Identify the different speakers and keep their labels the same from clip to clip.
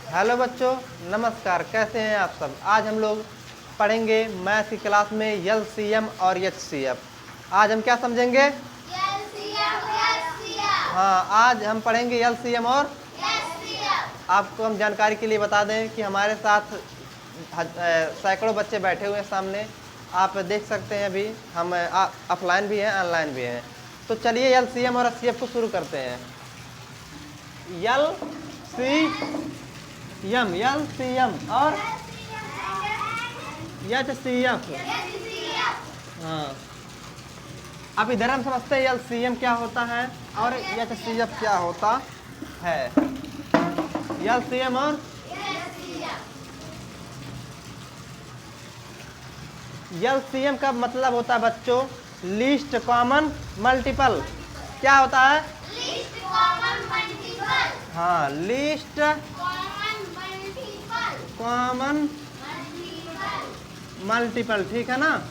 Speaker 1: Hello बच्चों, नमस्कार। कैसे हैं आप सब। आज हम लोग पढ़ेंगे मैथ की क्लास में एलसीएम और एचसीएफ। आज हम क्या समझेंगे? हाँ, आज हम पढ़ेंगे एलसीएम और आपको हम जानकारी के लिए बता दें कि हमारे साथ सैकड़ों बच्चे बैठे हुए हैं सामने। आप देख सकते हैं अभी हम ऑफलाइन भी हैं, ऑनलाइन भी हैं। तो चलिए एलसीएम और एचसीएफ को शुरू करते हैं। एलसीएम और एचसीएफ। हाँ, अब इधर हम समझते हैं एलसीएम क्या होता है और एचसीएफ क्या होता है। एलसीएम और एलसीएम का मतलब होता है बच्चों लीस्ट कॉमन मल्टीपल। क्या होता है? Least common multiple. हाँ, लीस्ट कॉमन मल्टीपल, ठीक है ना।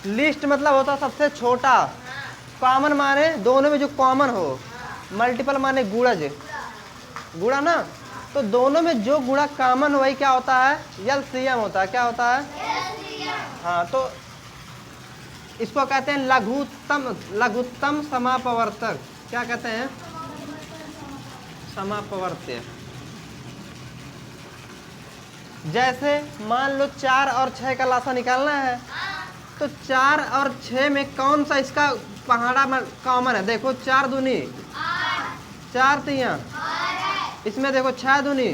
Speaker 1: लिस्ट मतलब होता है सबसे छोटा, कॉमन माने दोनों में जो कॉमन हो, मल्टीपल माने गुणज, गुणा ना। तो दोनों में जो गुणा कॉमन वही क्या होता है? एलसीएम होता है। क्या होता है? हाँ, तो इसको कहते हैं लघुत्तम समापवर्तक। क्या कहते हैं? समापवर्त्य। जैसे मान लो 4 और 6 का लासा निकालना है, तो 4 और 6 में कौन सा इसका पहाड़ा कॉमन है? देखो 4 दूनी 4 तियां, इसमें देखो 6 दूनी,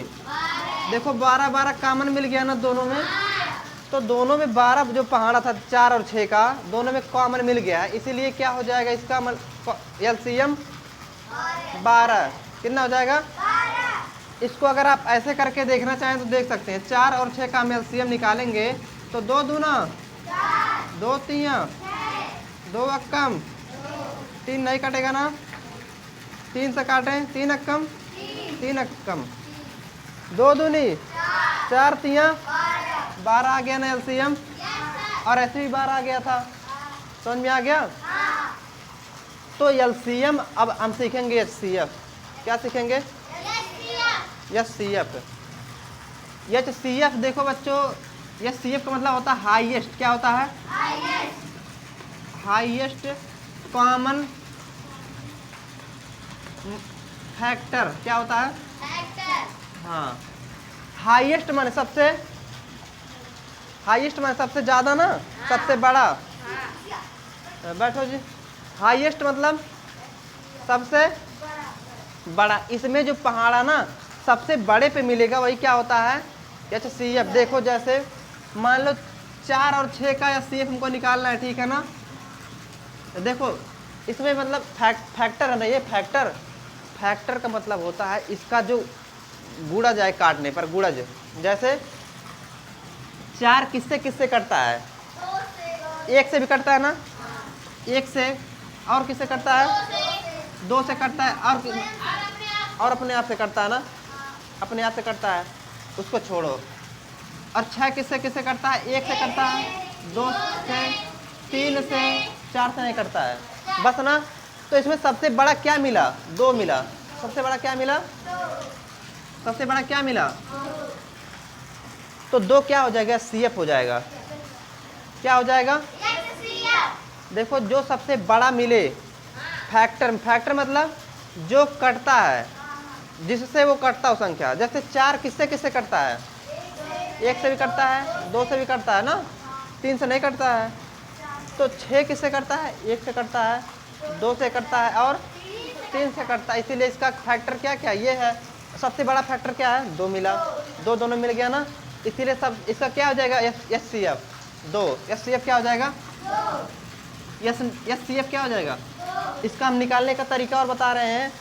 Speaker 1: देखो 12 12 कॉमन मिल गया ना दोनों में। तो दोनों में 12 जो पहाड़ा था 4 और 6 का, दोनों में कॉमन मिल गया है। इसीलिए क्या हो जाएगा इसका एलसीएम 12। कितना हो जाएगा? इसको अगर आप ऐसे करके देखना चाहें तो देख सकते हैं। 4 और 6 का हम एलसीएम निकालेंगे तो 2 दूना 2 तियां 2 अक्कम 3 नहीं कटेगा ना, 3 से काटें 3 अक्कम 3 अक्कम, 2 दूनी 4 तियां 12 आ गया ना एलसीएम। और ऐसे भी 12 आ गया था। समझ में आ गया? तो एलसीएम अब हम सीखेंगे एचसीएफ। क्या सीखेंगे? एचसीएफ। एचसीएफ देखो बच्चों, एचसीएफ का मतलब होता है हाईएस्ट। क्या होता है? Highest common factor. क्या होता है? हाँ, हाईएस्ट माने सबसे, हाईएस्ट माने सबसे ज्यादा ना, सबसे बड़ा। बैठो जी। हाईएस्ट मतलब सबसे बड़ा। इसमें जो पहाड़ा ना सबसे बड़े पे मिलेगा वही क्या होता है? एचसीएफ। देखो जैसे मान लो 4 और 6 का एचसीएफ हमको निकालना है, ठीक है ना। देखो इसमें मतलब फैक्टर है ना, ये फैक्टर का मतलब होता है इसका जो गुणा जाए काटने पर, गुणज। जैसे 4 किससे किससे कटता है? 1 से भी कटता है ना, 1 से। और किससे कटता है? 2 से कटता है। और अपने आप से कटता है ना, अपने आप से कटता है, उसको छोड़ो। और 6 किससे किससे कटता है? 1 से कटता है, 2 से, 3 से, 4 से नहीं कटता है, बस ना। तो इसमें सबसे बड़ा क्या मिला? 2 मिला। सबसे बड़ा क्या मिला? सबसे बड़ा क्या मिला? तो 2 क्या हो जाएगा? सीएफ हो जाएगा। क्या हो जाएगा? देखो जो सबसे बड़ा मिले, फैक्टर मतलब जो कटता है, जिससे वो कटता हो संख्या। जैसे 4 किससे किससे कटता है? 1 से भी कटता है, 2 से भी कटता है ना, 3 से नहीं कटता है। तो 6 किससे कटता है? 1 से कटता है, 2 से कटता है और 3 से कटता है। इसीलिए इसका फैक्टर क्या क्या ये है। सबसे बड़ा फैक्टर क्या है? 2 मिला, 2 दोनों मिल गया ना। इसीलिए सब इसका क्या हो जाएगा? एचसीएफ 2। एचसीएफ क्या हो जाएगा? एचसीएफ क्या हो जाएगा? इसका हम निकालने का तरीका और बता रहे हैं।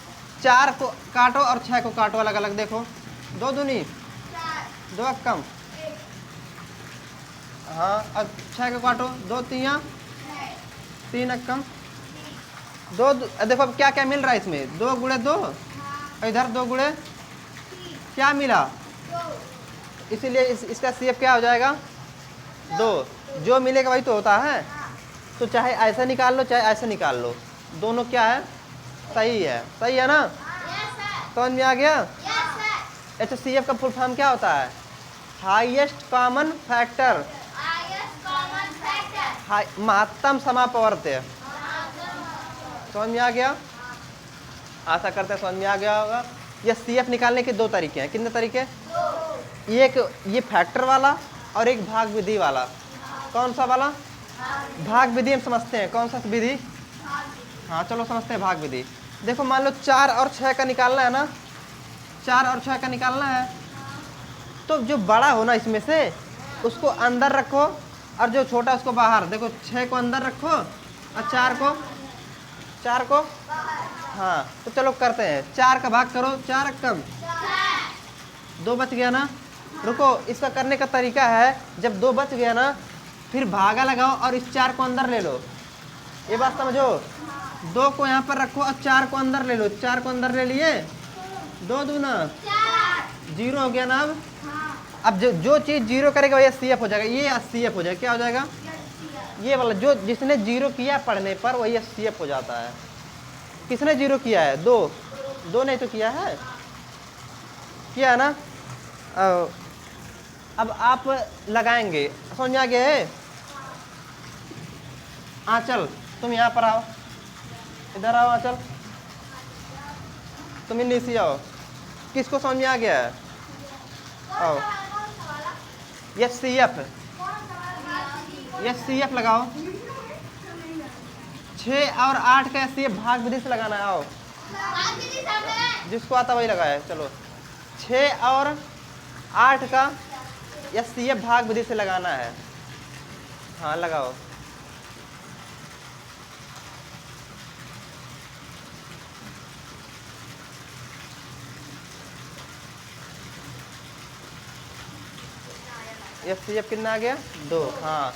Speaker 1: 4 को काटो और 6 को काटो अलग अलग। देखो 2 दूनी 2 अक्कम, हाँ, अब 6 को काटो, 2 तियां 3 अक्कम, 2। देखो अब क्या क्या मिल रहा है इसमें? 2 गुणे 2, इधर 2 गुणे क्या मिला? इसीलिए इसका सीएफ क्या हो जाएगा? 2। जो मिलेगा वही तो होता है। तो चाहे ऐसा निकाल लो चाहे ऐसे निकाल लो, दोनों क्या है? सही है। सही है ना? समझ में आ गया? HCF का फुल फॉर्म क्या होता है? हाईएस्ट कॉमन फैक्टर, महत्तम समापवर्त्य। समझ में आ गया? आशा करते हैं समझ में आ गया होगा। ये CF निकालने के दो तरीके हैं। कितने तरीके? एक ये फैक्टर वाला और एक भाग विधि वाला। कौन सा वाला? भाग विधि हम समझते हैं। कौन सा विधि? हाँ चलो समझते हैं भाग विधि। देखो मान लो 4 और 6 का निकालना है ना, 4 और 6 का निकालना है, तो जो बड़ा हो ना इसमें से उसको अंदर रखो और जो छोटा उसको बाहर। देखो 6 को अंदर रखो और 4 को हाँ, तो चलो करते हैं। 4 का भाग करो, 4 कम 2 बच गया ना। रुको, इसका करने का तरीका है, जब 2 बच गया ना फिर भागा लगाओ और इस 4 को अंदर ले लो। ये बात समझो। 2 को यहाँ पर रखो और 4 को अंदर ले लो। 4 को अंदर ले लिए, 2 दूना 0 हो गया ना। अब जो चीज़ 0 करेगा वही CF हो जाएगा। ये CF हो जाएगा। क्या हो जाएगा? ये वाला जो जिसने 0 किया पढ़ने पर वही CF हो जाता है। किसने 0 किया है? 2 ने तो किया है ना। अब आप लगाएंगे। समझ में आ गया है? आंचल तुम यहाँ पर आओ, इधर आओ आंचल, तुम नीचे आओ। किसको समझ में आ गया है? आओ। ये CF लगाओ। 6 और 8 का CF भाग विधि से लगाना है। आओ, जिसको आता वही लगाए। चलो 6 और 8 का CF भाग विधि से लगाना है। हाँ लगाओ। CF कितना आ गया? 2। हाँ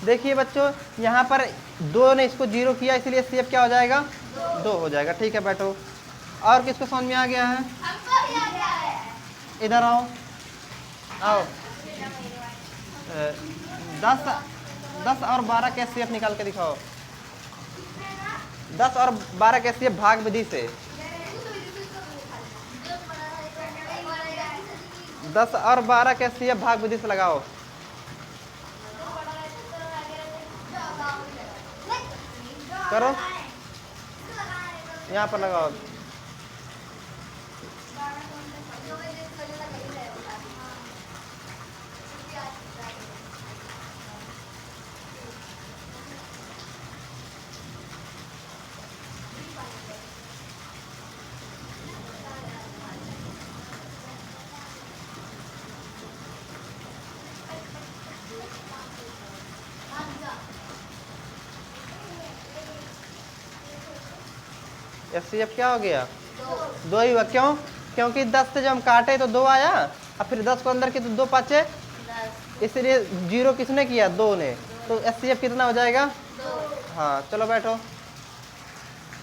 Speaker 1: देखिए बच्चों, यहाँ पर 2 ने इसको 0 किया, इसलिए CF क्या हो जाएगा? 2 हो जाएगा। ठीक है बैठो। और किसको समझ में आ गया है? इधर आओ। 10 और 12 के CF निकाल के दिखाओ। 10 और 12 के CF भाग विधि से। 10 और 12 के CF भाग विधि से लगाओ। करो, यहाँ पर लगाओ। CF क्या हो गया? 2 ही हुआ। क्यों? क्योंकि 10 से जब हम काटे तो 2 आया, और फिर 10 को अंदर की तो 2 पाँचे, इसलिए 0 किसने किया? 2 ने। तो CF कितना हो जाएगा? 2। हाँ चलो बैठो।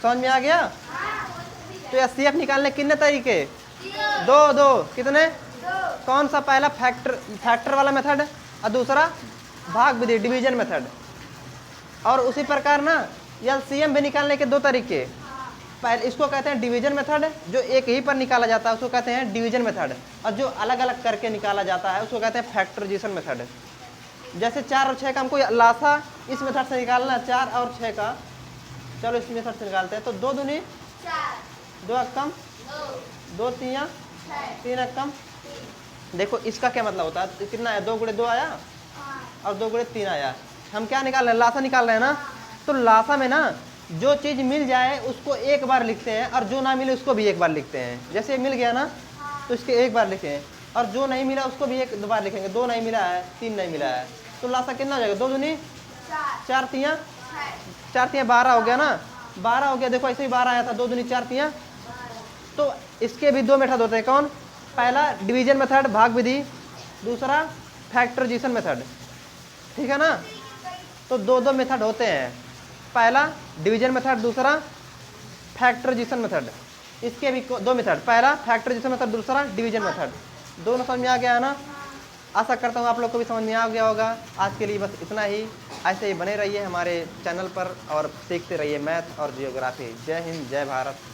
Speaker 1: समझ में आ गया? तो CF निकालने कितने तरीके? 2 कितने? कौन सा? पहला फैक्टर वाला मेथड और दूसरा भाग विधि, डिवीजन मेथड। और उसी प्रकार ना LCM भी निकालने के 2 तरीके। पहले इसको कहते हैं डिवीजन मेथड, जो एक ही पर निकाला जाता है उसको कहते हैं डिवीजन मेथड, और जो अलग अलग करके निकाला जाता है उसको कहते हैं फैक्टराइजेशन मेथड। जैसे 4 और 6 का हमको लासा इस मेथड से निकालना है। 4 और 6 का, चलो इस मेथड से निकालते हैं। तो 2 दूनी 4, 2 अक्कम 2, 3 अक्कम। देखो इसका क्या मतलब होता है? कितना है? 2 गुणे 2 आया और 2 गुणे 3 आया। हम क्या निकाल रहे हैं? लासा निकाल रहे हैं ना। तो लासा में ना जो चीज़ मिल जाए उसको एक बार लिखते हैं, और जो ना मिले उसको भी एक बार लिखते हैं। जैसे मिल गया ना तो इसके एक बार लिखें, और जो नहीं मिला उसको भी एक बार लिखेंगे। 2 नहीं मिला है, 3 नहीं मिला है, तो लासा कितना हो जाएगा? 2 दूनी 4, 3 12 हो गया ना। 12 हो गया। देखो ऐसे ही 12 आया था। 2 दूनी 4, 3। तो इसके भी 2 मेथड होते हैं। कौन? पहला डिवीजन मेथड भाग विधि, दूसरा फैक्टराइजेशन मेथड। ठीक है ना? तो 2 मेथड होते हैं। पहला डिवीजन मेथड, दूसरा फैक्टराइजेशन मेथड। इसके भी 2 मेथड, पहला फैक्टराइजेशन मेथड, दूसरा डिवीजन मेथड। दोनों समझ में आ गया है ना? आशा करता हूँ आप लोग को भी समझ में आ गया होगा। आज के लिए बस इतना ही। ऐसे ही बने रहिए हमारे चैनल पर और सीखते रहिए मैथ और जियोग्राफी। जय हिंद, जय भारत।